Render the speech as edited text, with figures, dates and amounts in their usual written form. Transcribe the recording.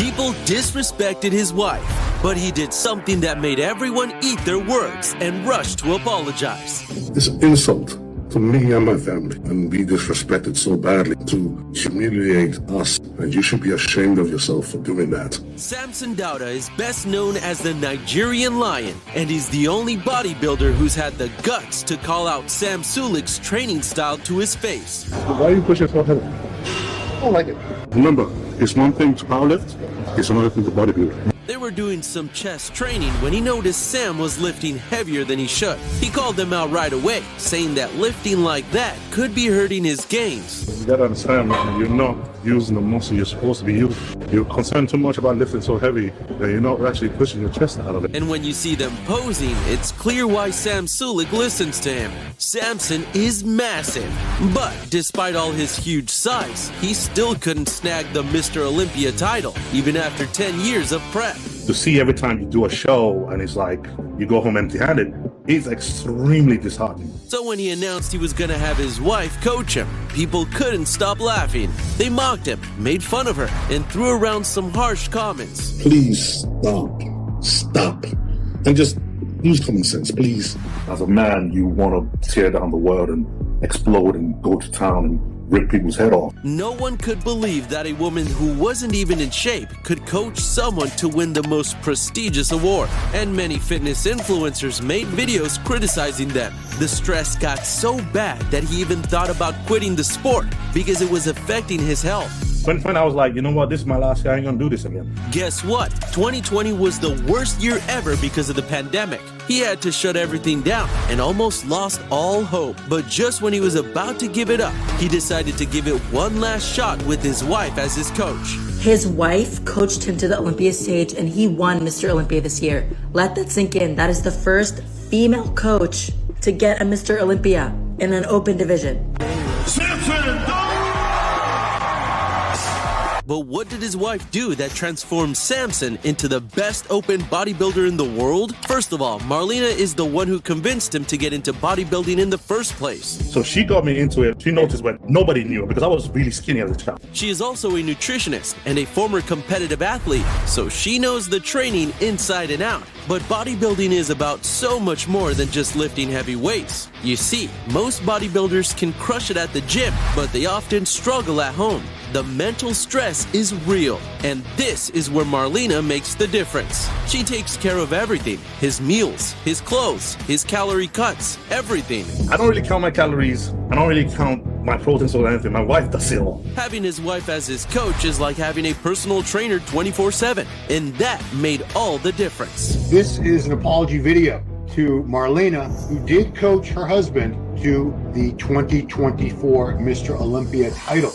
People disrespected his wife, but he did something that made everyone eat their words and rush to apologize. It's an insult to me and my family, and be disrespected so badly to humiliate us, and you should be ashamed of yourself for doing that. Samson Dauda is best known as the Nigerian Lion, and he's the only bodybuilder who's had the guts to call out Sam Sulek's training style to his face. Why are you pushing so heavy? I don't like it. Remember, it's one thing to powerlift, it's another thing to bodybuild. They were doing some chest training when he noticed Sam was lifting heavier than he should. He called them out right away, saying that lifting like that could be hurting his gains. You gotta understand, man, you're not using the muscle you're supposed to be using. You're concerned too much about lifting so heavy that you're not actually pushing your chest out of it. And when you see them posing, it's clear why Sam Sulek listens to him. Samson is massive, but despite all his huge size, he still couldn't snag the Mr. Olympia title, even after 10 years of prep. To see every time you do a show and it's like you go home empty-handed, it's extremely disheartening. So when he announced he was gonna have his wife coach him, people couldn't stop laughing. They mocked him, made fun of her, and threw around some harsh comments. Please stop, and just use common sense, please. As a man, you want to tear down the world and explode and go to town and rip people's head off. No one could believe that a woman who wasn't even in shape could coach someone to win the most prestigious award. And many fitness influencers made videos criticizing them. The stress got so bad that he even thought about quitting the sport because it was affecting his health. When I was like, you know what, this is my last year, I ain't gonna do this again. Guess what? 2020 was the worst year ever because of the pandemic. He had to shut everything down and almost lost all hope. But just when he was about to give it up, he decided to give it one last shot with his wife as his coach. His wife coached him to the Olympia stage and he won Mr. Olympia this year. Let that sink in. That is the first female coach to get a Mr. Olympia in an open division. But what did his wife do that transformed Samson into the best open bodybuilder in the world? First of all, Marlena is the one who convinced him to get into bodybuilding in the first place. So she got me into it. She noticed when nobody knew because I was really skinny as a child. She is also a nutritionist and a former competitive athlete, so she knows the training inside and out. But bodybuilding is about so much more than just lifting heavy weights. You see, most bodybuilders can crush it at the gym, but they often struggle at home. The mental stress is real, and this is where Marlena makes the difference. She takes care of everything: his meals, his clothes, his calorie cuts, everything. I don't really count my calories. I don't really count my proteins or anything. My wife does it all. Having his wife as his coach is like having a personal trainer 24/7, and that made all the difference. This is an apology video to Marlena, who did coach her husband to the 2024 Mr. Olympia title.